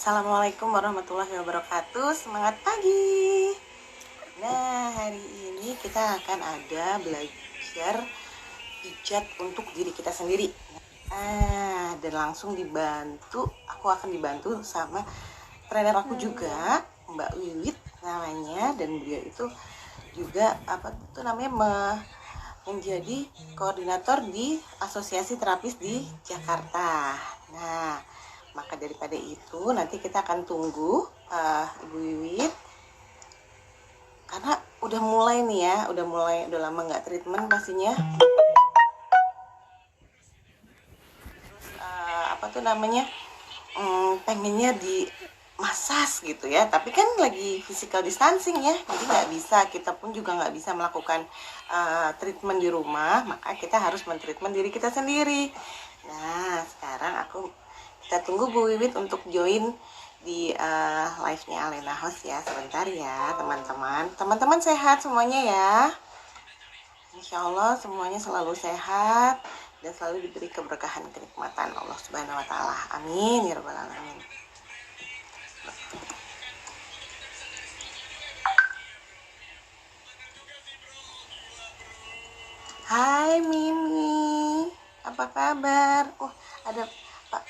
Assalamualaikum warahmatullahi wabarakatuh. Semangat pagi. Nah, hari ini kita akan ada belajar pijat untuk diri kita sendiri. Dan langsung dibantu, aku akan dibantu sama trainer aku juga, Mbak Wiwit namanya, dan beliau itu juga menjadi koordinator di Asosiasi Terapis di Jakarta. Nah, maka daripada itu nanti kita akan tunggu Ibu Wiwit, karena udah mulai nih ya, udah lama nggak treatment pastinya. Pengennya di masas gitu ya, tapi kan lagi physical distancing ya, jadi nggak bisa, kita pun juga nggak bisa melakukan treatment di rumah, maka kita harus mentreatment diri kita sendiri. Nah, sekarang kita tunggu Bu Wiwit untuk join di live-nya Alena Host ya, sebentar ya teman-teman. Teman-teman sehat semuanya ya, Insya Allah semuanya selalu sehat dan selalu diberi keberkahan kenikmatan Allah Subhanahu wa Ta'ala. Amin ya Rabbal 'Alamin. Hai Mimi, apa kabar? Ada Pak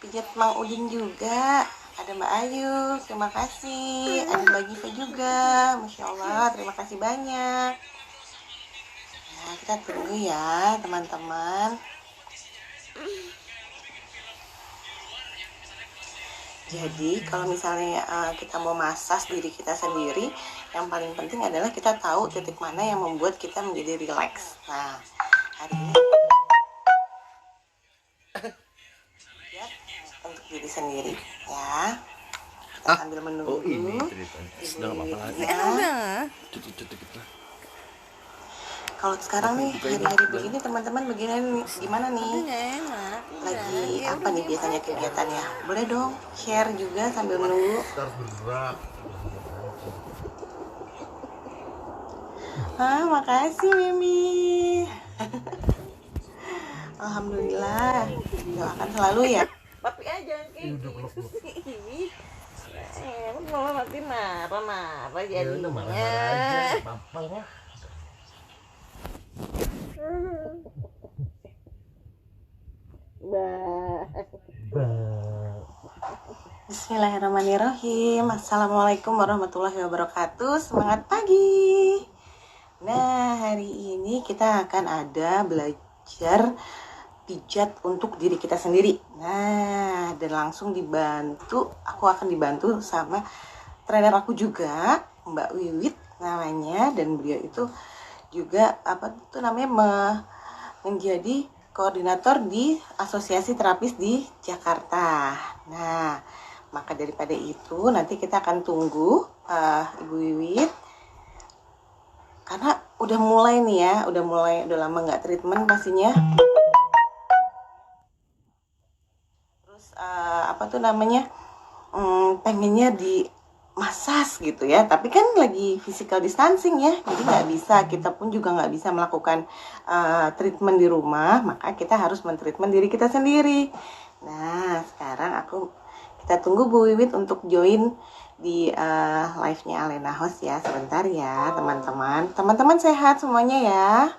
pijat Mang Udin juga, ada Mbak Ayu, terima kasih. Ada Mbak Giva juga, Masya Allah, terima kasih banyak. Nah, kita tunggu ya teman-teman. Jadi kalau misalnya kita mau massage diri kita sendiri, yang paling penting adalah kita tahu titik mana yang membuat kita menjadi relax. Nah, hari ini ya, untuk diri sendiri ya. Kita sambil menunggu. Ini cerita. Sedang apa lagi? Kalau sekarang nih hari-hari begini teman-teman gimana nih? Lagi apa nih biasanya kegiatannya? Boleh dong share juga sambil menunggu. Makasih Mimi. Alhamdulillah. Doakan selalu ya. Papi aja kayak gini. Mama nanti marah jadinya. Bismillahirrahmanirrahim. Assalamualaikum warahmatullahi wabarakatuh. Semangat pagi. Nah, hari ini kita akan ada belajar pijat untuk diri kita sendiri. Nah, dan langsung dibantu, aku akan dibantu sama trainer aku juga, Mbak Wiwit namanya, dan beliau itu juga menjadi koordinator di Asosiasi Terapis di Jakarta. Nah, maka daripada itu nanti kita akan tunggu Ibu Wiwit, karena udah mulai nih ya, udah lama nggak treatment pastinya. Terus pengennya di masas gitu ya, tapi kan lagi physical distancing ya, jadi nggak bisa, kita pun juga nggak bisa melakukan treatment di rumah, maka kita harus mentreatment diri kita sendiri. Nah, sekarang kita tunggu Bu Wiwit untuk join di live-nya Alena Host ya, sebentar ya teman-teman. Teman-teman sehat semuanya ya,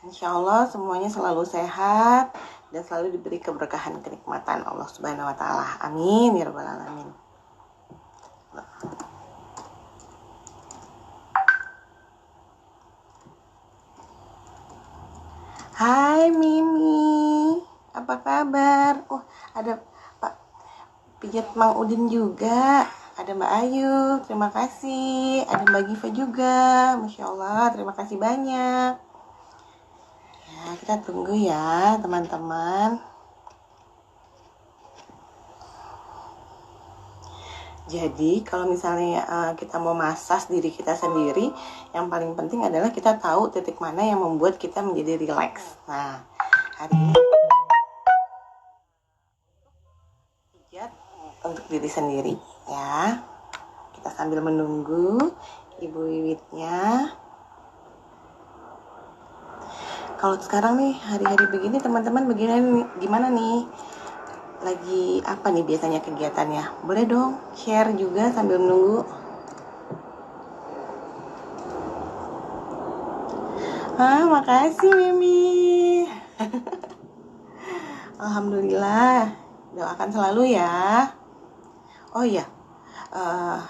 Insya Allah semuanya selalu sehat dan selalu diberi keberkahan kenikmatan Allah Subhanahu wa Ta'ala. Amin ya Rabbal 'Alamin. Hai Mimi, apa kabar? Ada Pak pijat Mang Udin juga, ada Mbak Ayu, terima kasih. Ada Mbak Giva juga, Masya Allah, terima kasih banyak. Ya, kita tunggu ya teman-teman. Jadi kalau misalnya kita mau massage diri kita sendiri, yang paling penting adalah kita tahu titik mana yang membuat kita menjadi relax. Nah, hari ini pijat untuk diri sendiri ya. Kita sambil menunggu Ibu Wiwitnya. Kalau sekarang nih hari-hari begini teman-teman gimana nih? lagi apa nih biasanya kegiatannya? Boleh dong share juga sambil menunggu. Makasih Mimi. Alhamdulillah. Doakan selalu ya. Oh iya,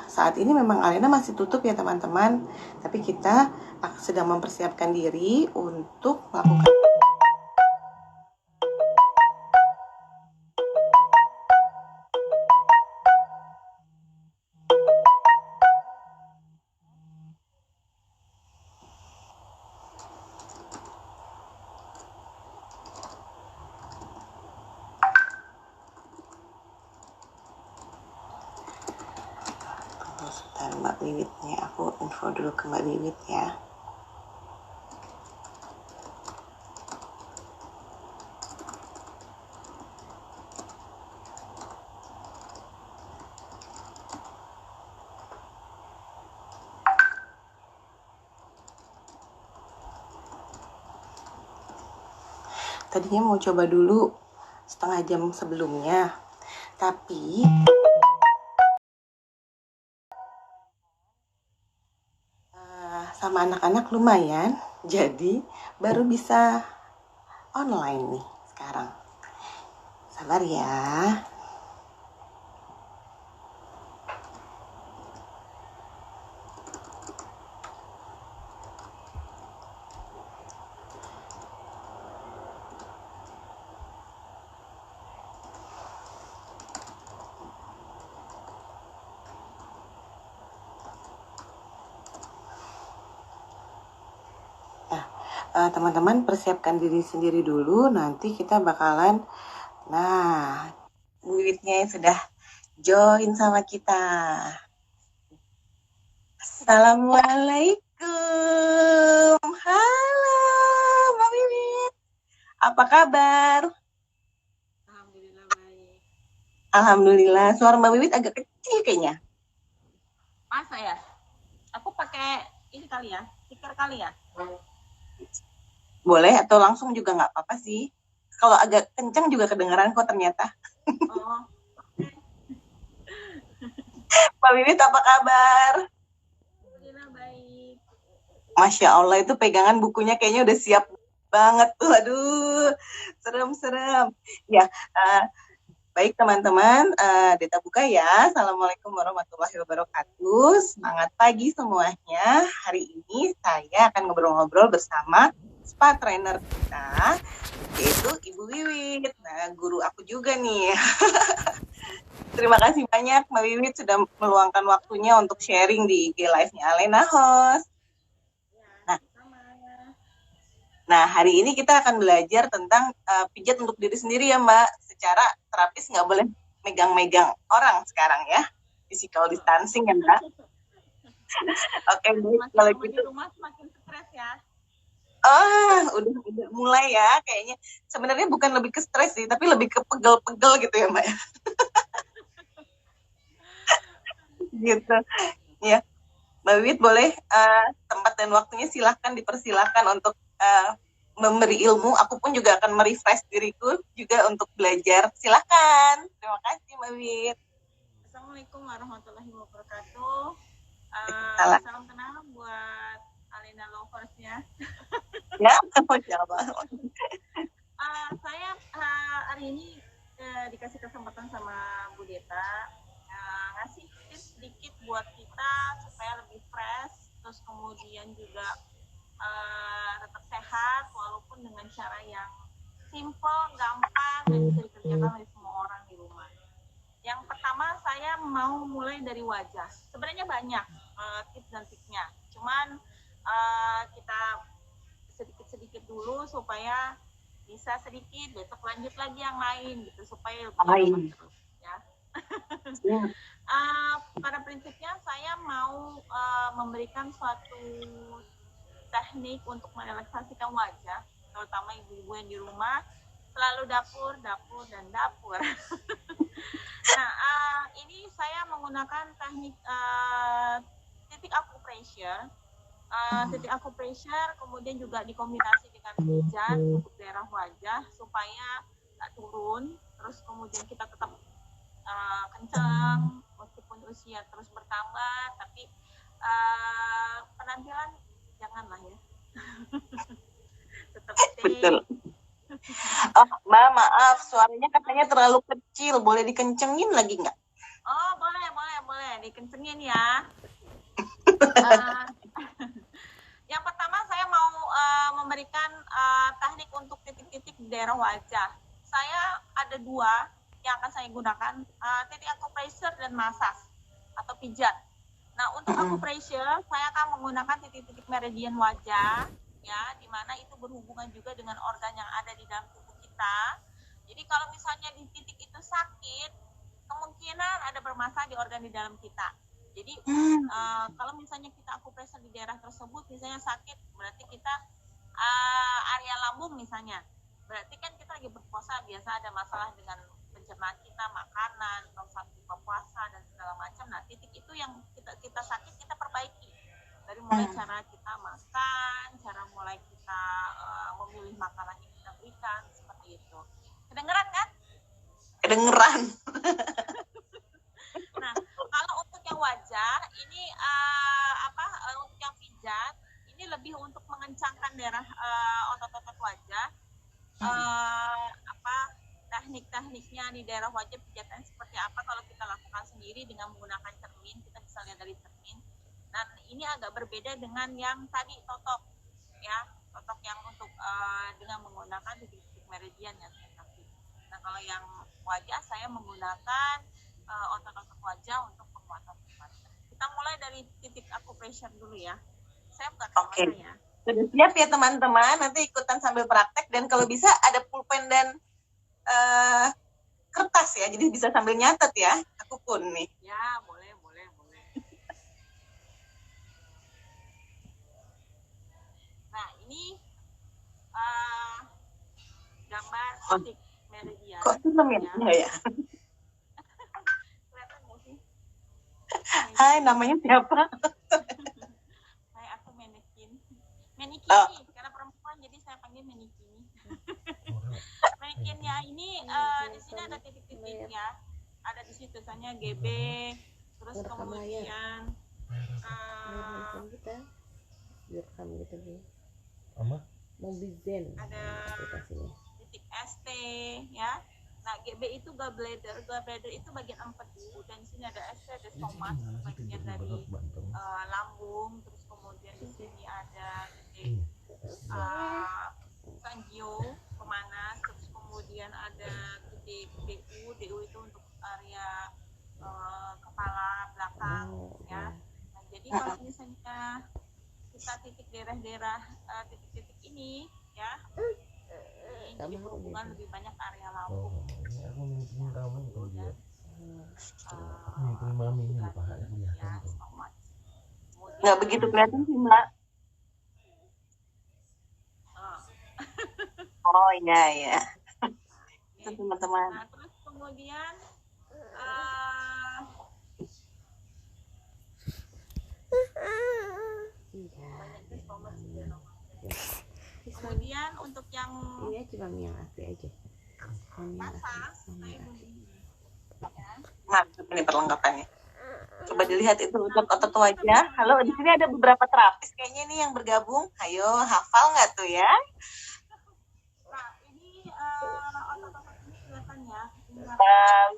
saat ini memang arena masih tutup ya teman-teman. Tapi kita sedang mempersiapkan diri untuk melakukan. Mbak Wiwitnya, aku info dulu ke Mbak Wiwit ya. Tadinya mau coba dulu setengah jam sebelumnya, tapi sama anak-anak lumayan, jadi baru bisa online nih sekarang. Sabar ya. Teman-teman persiapkan diri sendiri dulu, nanti kita bakalan, nah, Wiwitnya sudah join sama kita. Assalamualaikum. Halo, Mbak Wiwit. Apa kabar? Alhamdulillah baik. Alhamdulillah. Suara Mbak Wiwit agak kecil kayaknya. Masa ya? Aku pakai ini kali ya, speaker kali ya. Boleh atau langsung juga nggak apa-apa sih. Kalau agak kencang juga kedengeran kok ternyata. Oh. Mbak Wiwit apa kabar? Alhamdulillah baik. Masya Allah, itu pegangan bukunya kayaknya udah siap banget tuh. Aduh, serem-serem. Ya, baik teman-teman, Deta buka ya. Assalamualaikum warahmatullahi wabarakatuh. Semangat pagi semuanya. Hari ini saya akan ngobrol-ngobrol bersama spa trainer kita, yaitu Ibu Wiwit. Nah, guru aku juga nih. Terima kasih banyak Mbak Wiwit sudah meluangkan waktunya untuk sharing di IG Live-nya Alena Host. Nah, hari ini kita akan belajar tentang pijat untuk diri sendiri ya Mbak. Secara terapis nggak boleh megang-megang orang sekarang ya. Physical distancing ya Mbak. Oke, kalau gitu. Di rumah semakin stres ya. Udah mulai ya kayaknya. Sebenarnya bukan lebih ke stres sih, tapi lebih ke pegel-pegel gitu ya Mbak. Gitu. Ya. Mbak Wiwit boleh tempat dan waktunya silahkan dipersilahkan untuk memberi ilmu. Aku pun juga akan merefresh diriku juga untuk belajar. Silahkan. Terima kasih Mbak Wiwit. Assalamualaikum warahmatullahi wabarakatuh. Salam kenal buat Alena Lovers ya. Ya, Masya Allah. Saya hari ini dikasih kesempatan sama Bu Deta ngasih tips sedikit buat kita supaya lebih fresh, terus kemudian juga tetap sehat walaupun dengan cara yang simple, gampang dan bisa dikerjakan oleh semua orang di rumah. Yang pertama saya mau mulai dari wajah. Sebenarnya banyak tips dan triknya, cuman kita sedikit-sedikit dulu supaya bisa sedikit, besok lanjut lagi yang lain gitu supaya lebih terus ya. Pada prinsipnya saya mau memberikan suatu teknik untuk merelaksasikan wajah, terutama ibu-ibu yang di rumah selalu dapur. Nah, ini saya menggunakan teknik titik acupressure. Titik acupressure kemudian juga dikombinasi dengan pijat untuk daerah wajah supaya turun terus kemudian kita tetap kencang meskipun usia terus bertambah, tapi penampilan janganlah ya. Tetap stay. Betul. Oh, Mbak, maaf, suaranya katanya terlalu kecil. Boleh dikencengin lagi nggak? Oh, boleh dikencengin ya. Yang pertama saya mau memberikan teknik untuk titik-titik di daerah wajah. Saya ada 2 yang akan saya gunakan, titik acupressure dan massage atau pijat. Nah, untuk acupressure saya akan menggunakan titik-titik meridian wajah, ya, di mana itu berhubungan juga dengan organ yang ada di dalam tubuh kita. Jadi kalau misalnya di titik itu sakit, kemungkinan ada bermasalah di organ di dalam kita. Jadi kalau misalnya kita acupressure di daerah tersebut, misalnya sakit, berarti kita area lambung misalnya, berarti kan kita lagi berpuasa, biasa ada masalah dengan pencernaan kita, makanan, atau saat buka puasa dan segala macam. Nah, titik itu yang kita sakit, kita perbaiki dari mulai cara kita makan, cara mulai kita memilih makanan yang kita berikan, seperti itu. Kedengeran kan? Kedengeran. Nah, kalau untuk yang wajah ini untuk yang pijat ini lebih untuk mengencangkan daerah otot-otot wajah. Teknik-tekniknya di daerah wajah pijatan seperti apa kalau kita lakukan sendiri dengan menggunakan cermin, kita bisa lihat dari cermin. Dan ini agak berbeda dengan yang tadi totok, ya, totok yang untuk dengan menggunakan titik-titik meridian ya. Nah, kalau yang wajah saya menggunakan otot-otot wajah untuk penguatan wajah. Kita mulai dari titik acupressure dulu ya. Saya buka kamera ya. Sudah siap ya teman-teman, nanti ikutan sambil praktek, dan kalau bisa ada pulpen dan kertas ya, jadi bisa sambil nyatet ya. Aku pun nih. Ya, boleh. Nah, ini gambar titik meridian. Kok film ya? Ya. Kelihatan nggak sih? Hai, namanya siapa? Hai, aku Menikini. Karena perempuan jadi saya panggil Menikini. Menikini ya, ini di sini ada titik-titik ya. Ada di situ tulisannya GB, terus kemudian kita direkam gitu nih. Mobizen. ada titik ST ya. Nah, GB itu gallbladder itu bagian empedu, dan di sini ada ST, ada stomas bagian dari lambung, terus kemudian di sini ada titik sangio pemanas, terus kemudian ada titik DU itu untuk area kepala belakang ya. Nah, jadi kalau misalnya kita titik daerah-daerah titik-titik ini ya, ini berhubungan lebih banyak area lambung. Aku mungkin kamu kalau dia. Nggak begitu kelihatan sih, Mbak. Oh iya. Itu teman-teman. Nah, terus kemudian kemudian untuk yang Ini cuma yang asli aja. massage saya beli Mantap nih perlengkapannya. Coba dilihat itu otot wajah. Halo, di sini ada beberapa terapis kayaknya nih yang bergabung. Ayo, hafal nggak tuh ya? Nah, ini otot-otot ini kelihatan ya.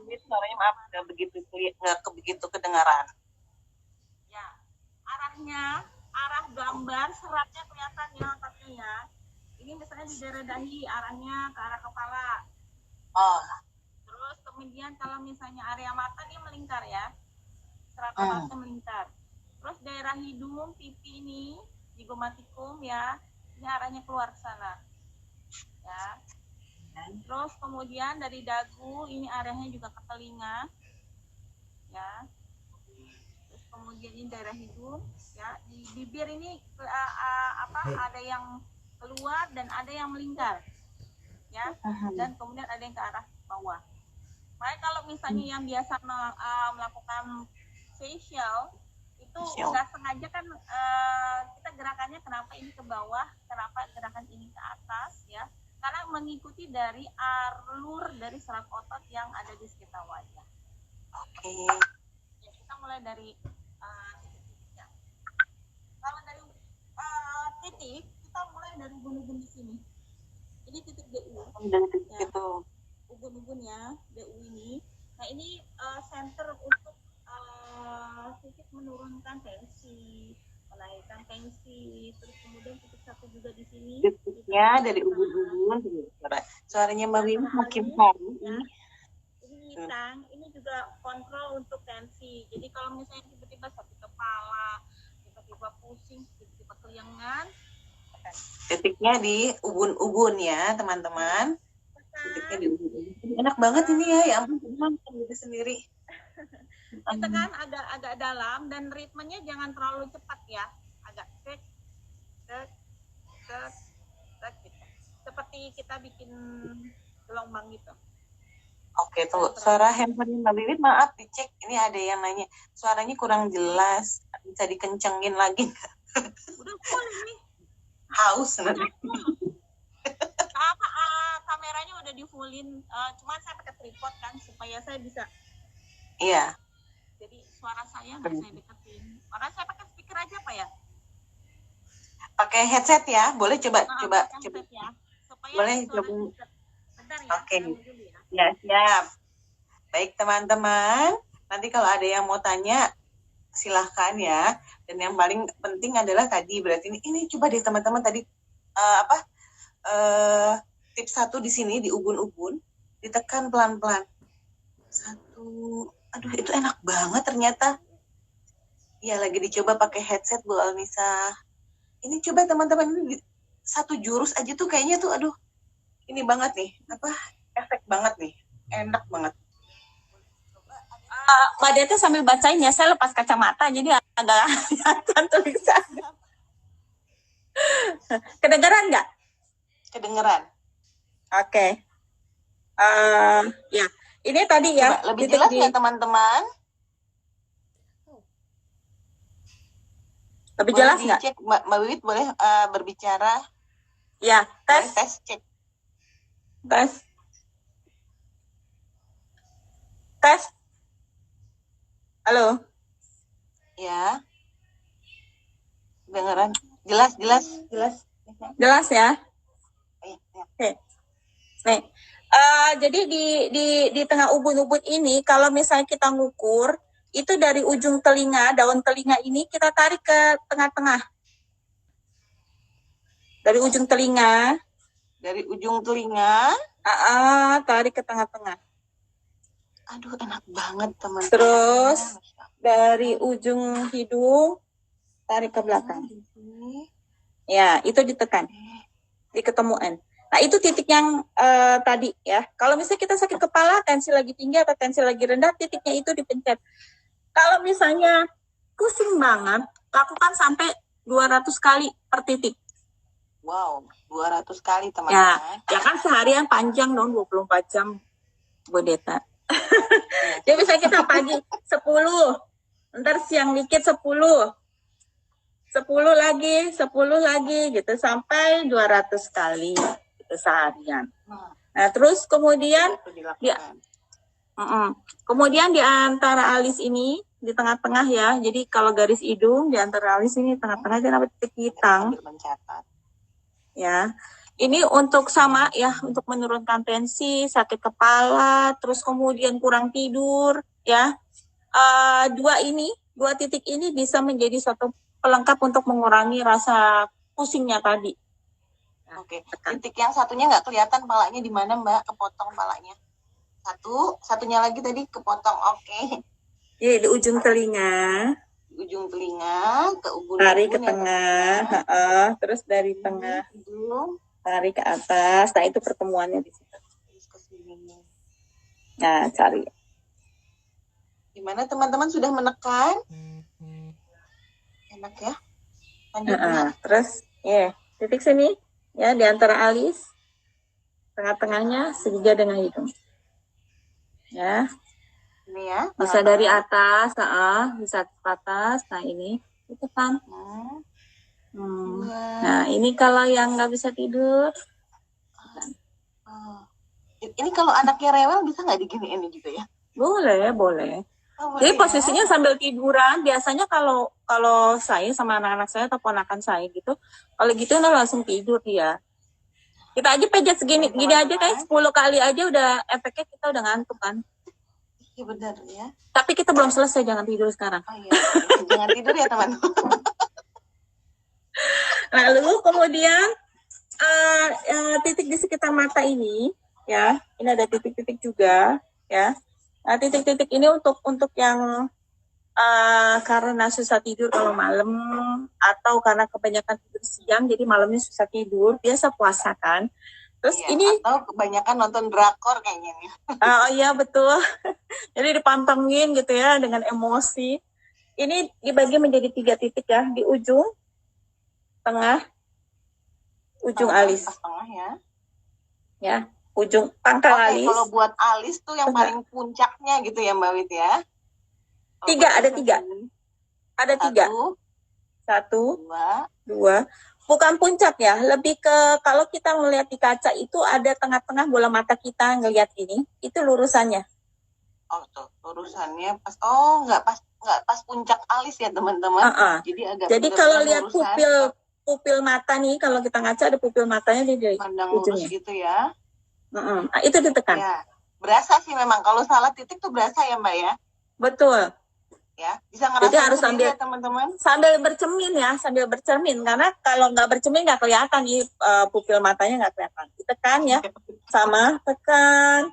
Ini suaranya maaf nggak begitu kedengaran. Ya, arah gambar seratnya kelihatan ya otaknya ya. Ini misalnya di daerah dahi, arahnya ke arah kepala. Oh. Terus kemudian kalau misalnya area mata dia melingkar ya, serat otaknya melingkar. Terus daerah hidung, pipi ini, zigomatikum ya, ini arahnya keluar ke sana. Ya. Terus kemudian dari dagu ini arahnya juga ke telinga. Ya. Terus kemudian ini daerah hidung, ya. Di bibir ini ada yang keluar dan ada yang melingkar. Ya. Dan kemudian ada yang ke arah bawah. Makanya kalau misalnya yang biasa melakukan facial itu nggak sengaja kan kita gerakannya kenapa ini ke bawah, kenapa gerakan ini ke atas ya. karena mengikuti dari alur dari saraf otot yang ada di sekitar wajah. Oke. Ya, kita mulai dari titik-titiknya. Kalau dari titik, kita mulai dari ubun-ubun di sini. Ini titik DU. Dari titik Ya. itu. Ubun-ubunnya DU ini. Nah, ini center untuk sedikit menurunkan tensi, menaikkan tensi, terus kemudian titik satu juga di sini. Titiknya dari ubun-ubun. Suaranya Mbak Wiwi makin haru. Ya. Ini nitang, ini juga kontrol untuk tensi. Jadi kalau misalnya tiba-tiba sakit kepala, tiba-tiba pusing, tiba-tiba kelengan, Titiknya di ubun-ubun ya teman-teman. Titiknya di ubun-ubun. Enak banget ini ya ampun teman diri sendiri. kita kan agak dalam dan ritmenya jangan terlalu cepat ya, agak cek gitu. Seperti kita bikin gelombang gitu. Oke, tuh suara handphone Mbak Wiwi maaf dicek. Ini ada yang nanya suaranya kurang jelas. Bisa dikencengin lagi nggak? Udah full ini. Haus nanti. Kameranya udah di fullin, cuman saya pakai tripod kan supaya saya bisa. Iya. Jadi suara saya nggak saya deketin. Makanya saya pakai speaker aja Pak ya. Pakai headset ya, boleh coba. Ya. Supaya Boleh suara coba. deket. Bentar ya. Oke. saya ambil dulu ya. Ya, siap. Baik teman-teman, nanti kalau ada yang mau tanya silahkan ya. Dan yang paling penting adalah tadi berarti ini coba deh teman-teman tadi tips 1 di sini di ubun-ubun ditekan pelan-pelan. 1, aduh itu enak banget ternyata. Ya lagi dicoba pakai headset Bu Alnisa. Ini coba teman-teman ini 1 jurus aja tuh kayaknya tuh aduh ini banget nih efek banget nih, enak banget. Mbak Deta sambil bacain ya, saya lepas kacamata jadi agak kelihatan tulisan. Kedengeran nggak? Kedengeran. Oke. Ya, ini tadi ya. Coba, lebih jelas ya teman-teman? Lebih boleh jelas nggak? Dicek, Mbak Wiwit boleh berbicara. Ya, tes. Tes cek. Tes. Halo. Ya. Dengeran. Jelas. Jelas ya. Ya. Oke. Nih, jadi di tengah ubun-ubun ini, kalau misalnya kita ngukur, itu dari ujung telinga, daun telinga ini kita tarik ke tengah-tengah. Dari ujung telinga. Tarik ke tengah-tengah. Aduh, enak banget teman-teman. Terus dari ujung hidung tarik ke belakang. Ya, itu ditekan. Diketemuan. Nah, itu titik yang tadi ya. Kalau misalnya kita sakit kepala, tensi lagi tinggi atau tensi lagi rendah, titiknya itu dipencet. Kalau misalnya pusing banget, lakukan sampai 200 kali per titik. Wow, 200 kali teman-teman. Ya kan seharian panjang dong, 24 jam Bu Deta. Jadi bisa kita pagi 10, ntar siang dikit 10 lagi gitu sampai 200 kali gitu seharian. Nah, terus kemudian kemudian di antara alis ini di tengah-tengah ya. Jadi kalau garis hidung di antara alis ini tengah-tengah kenapa titik hitam? Ya. Ini untuk sama ya, untuk menurunkan tensi, sakit kepala, terus kemudian kurang tidur, ya. Dua titik ini bisa menjadi suatu pelengkap untuk mengurangi rasa pusingnya tadi. Oke, titik yang satunya nggak kelihatan palanya di mana Mbak? Kepotong palanya. Satunya lagi tadi kepotong. Oke. Jadi di ujung telinga. Ke ubun-ubun. Tarik ke tengah, terus dari tengah. Tarik ke atas, nah itu pertemuannya di situ. Nah, cari. Gimana teman-teman sudah menekan? Enak ya? Terus, titik sini, ya di antara alis, tengah-tengahnya sejajar dengan hidung. Ya. Ini ya. Bisa dari atas, bisa ke atas. Nah ini, itu kan. Nah, ini kalau yang nggak bisa tidur, Oh. Ini kalau anaknya rewel bisa nggak diginiin juga ya? Boleh, boleh. Oh, Jadi boleh ya? posisinya sambil tiduran, biasanya kalau kalau saya sama anak-anak saya atau ponakan saya gitu, kalau gitu udah langsung tidur dia. Kita aja pejat segini, gini aja kayak 10 kali aja udah efeknya kita udah ngantuk kan. Iya benar ya. Tapi kita belum selesai, jangan tidur sekarang. Oh iya, jangan tidur ya teman-teman. Lalu kemudian titik di sekitar mata ini, ya, ini ada titik-titik juga, ya. Nah, titik-titik ini untuk yang karena susah tidur kalau malam atau karena kebanyakan tidur siang jadi malamnya susah tidur, biasa puasa kan. Terus Iya, ini atau kebanyakan nonton drakor kayaknya nih. oh iya betul. Jadi dipantengin gitu ya dengan emosi. Ini dibagi menjadi 3 titik ya, di ujung, tengah, ujung alis. Pas tengah ya. Ya, ujung pangkal Oke, alis. kalau buat alis tuh yang paling puncaknya gitu ya Mbak Wit ya. Ada tiga. Ada 3. Satu, dua. Bukan puncak ya, lebih ke kalau kita melihat di kaca itu ada tengah-tengah bola mata kita ngelihat ini, itu lurusannya. Oh tuh, lurusannya pas. Nggak pas puncak alis ya teman-teman. Jadi kalau lihat pupil mata nih, kalau kita ngaca ada pupil matanya di pandang lurus gitu ya. Nah, itu ditekan. Ya, berasa sih memang kalau salah titik tuh berasa ya Mbak ya. Betul. Ya, bisa ngerasain. Jadi harus ya teman-teman. Sambil bercermin karena kalau nggak bercermin nggak kelihatan nih pupil matanya nggak kelihatan. Ditekan ya, sama tekan,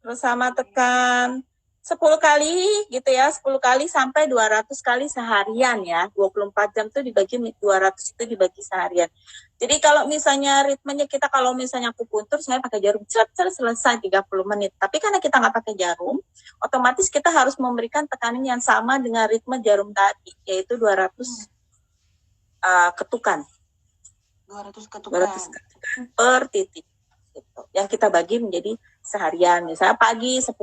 terus sama tekan 10 kali gitu ya, 10 kali sampai 200 kali seharian ya. 24 jam tuh dibagi 200 itu dibagi seharian. Jadi kalau misalnya ritmenya kita kalau misalnya akupuntur saya pakai jarum selesai 30 menit. Tapi karena kita nggak pakai jarum, otomatis kita harus memberikan tekanan yang sama dengan ritme jarum tadi, yaitu 200 ketukan. 200 ketukan per titik. Gitu. Yang kita bagi menjadi seharian, misalnya pagi 10,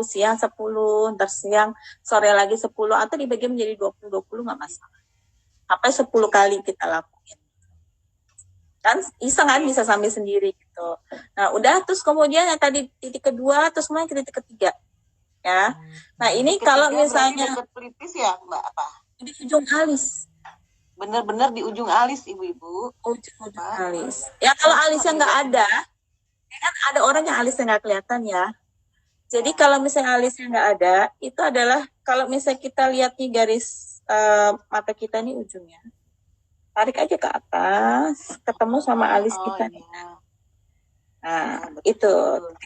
siang 10, ntar siang, sore lagi 10, atau dibagi menjadi 20 nggak masalah. Sampai 10 kali kita lakuin. Kan iseng kan, bisa sambil sendiri gitu. Nah udah, terus kemudian yang tadi titik kedua, terus kemudian ke titik ketiga. Ya. Nah ini kalau misalnya dekat pelipis ya Mbak apa? Di ujung alis. Benar-benar di ujung alis ibu-ibu. Ujung alis. Ya kalau alisnya nggak ada, kan ada orang yang alisnya nggak kelihatan ya. Jadi kalau misalnya alisnya nggak ada, itu adalah kalau misalnya kita lihat nih garis mata kita nih ujungnya, tarik aja ke atas, ketemu sama alis kita. Iya. Nah itu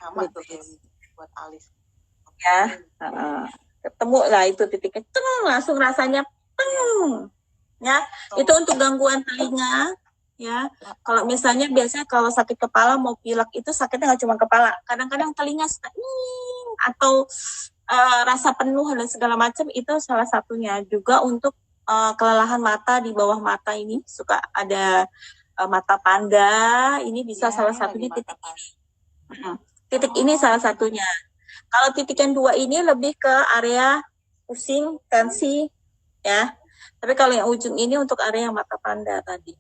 sama tuh buat alis. Ya, ketemu lah itu titiknya, langsung rasanya ya. Itu untuk gangguan telinga. Ya, kalau misalnya biasanya kalau sakit kepala mau pilek itu sakitnya nggak cuma kepala, kadang-kadang telinga suka atau rasa penuh dan segala macam, itu salah satunya. Juga untuk kelelahan mata di bawah mata ini suka ada mata panda, ini bisa salah satunya titik ini. Titik ini salah satunya. Kalau titik yang 2 ini lebih ke area pusing, tensi, ya. Tapi kalau yang ujung ini untuk area mata panda tadi.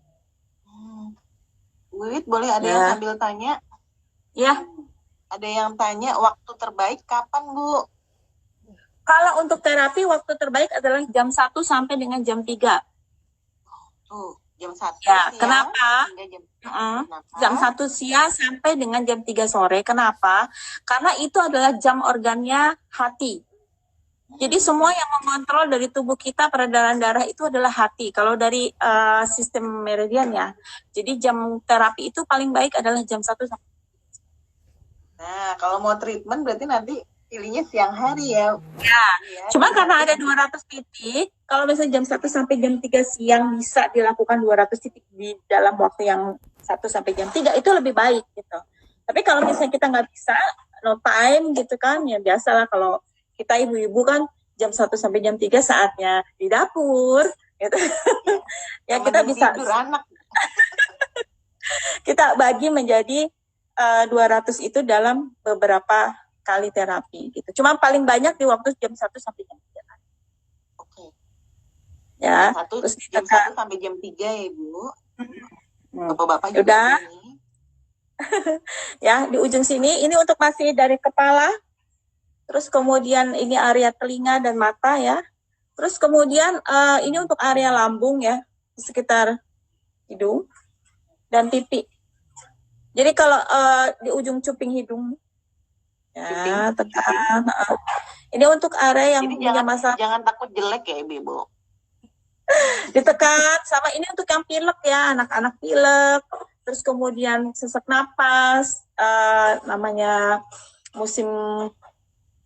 Bu Wit, boleh ada yang sambil tanya? Ya. Ada yang tanya waktu terbaik kapan, Bu? Kalau untuk terapi waktu terbaik adalah jam 1 sampai dengan jam 3. Tuh, jam 1 ya, siang. Kenapa? Jam 1 siang sampai dengan jam 3 sore. Kenapa? Karena itu adalah jam organnya hati. Jadi semua yang mengontrol dari tubuh kita peredaran darah itu adalah hati. Kalau dari sistem meridian ya. Jadi jam terapi itu paling baik adalah jam 1 sampai. Nah, kalau mau treatment berarti nanti pilihnya siang hari ya. Ya. Cuma karena ada 200 titik, kalau misalnya jam 1 sampai jam 3 siang bisa dilakukan 200 titik di dalam waktu yang 1 sampai jam 3, itu lebih baik gitu. Tapi kalau misalnya kita nggak bisa, no time gitu kan, ya biasalah kalau kita ibu-ibu kan jam 1 sampai jam 3 saatnya di dapur gitu. Ya kita bisa anak. Kita bagi menjadi 200 itu dalam beberapa kali terapi gitu. Cuma paling banyak di waktu jam 1 sampai jam 3. Oke. Ya, terus jam 1 sampai jam 3 ya, Bu. Bapak-bapak juga udah. ini. Ya, di ujung sini. Ini untuk masih dari kepala. Terus kemudian ini area telinga dan mata ya. Terus kemudian ini untuk area lambung ya, di sekitar hidung dan pipi. Jadi kalau di ujung cuping hidung ya tekan. Ini untuk area yang Jadi punya masalah jangan takut jelek ya Ibu. ditekan. Sama ini untuk yang pilek ya, anak-anak pilek. Terus kemudian sesak napas, namanya musim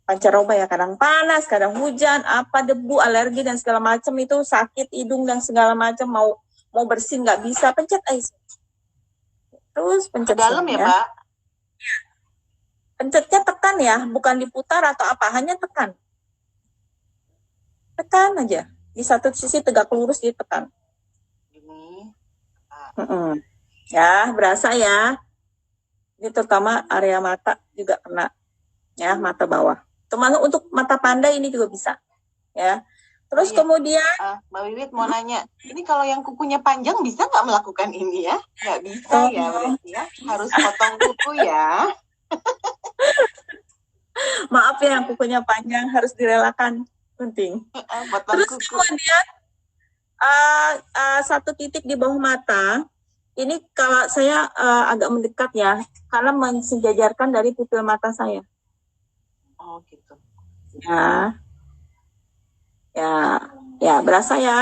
pancaroba ya, kadang panas, kadang hujan, apa debu, alergi dan segala macam itu sakit hidung dan segala macam mau bersin nggak bisa, pencet aja. Terus Ke pencet dalam sini ya Mbak? Pencetnya tekan ya, bukan diputar atau apa, hanya tekan. Tekan aja. Di satu sisi tegak lurus ditekan. Ini. Ya, berasa ya. Ini terutama area mata juga kena. Ya, mata bawah. Termasuk untuk mata panda ini juga bisa. Ya. Terus kemudian Mbak Wiwit mau nanya, ini kalau yang kukunya panjang bisa nggak melakukan ini ya? Nggak bisa ya berarti ya? Harus potong kuku ya? maaf ya yang kukunya panjang harus direlakan, penting. Potong Terus kuku. kemudian satu titik di bawah mata, ini kalau saya agak mendekat ya, karena mensejajarkan dari pupil mata saya. Oh gitu. Ya, ya, ya berasa ya.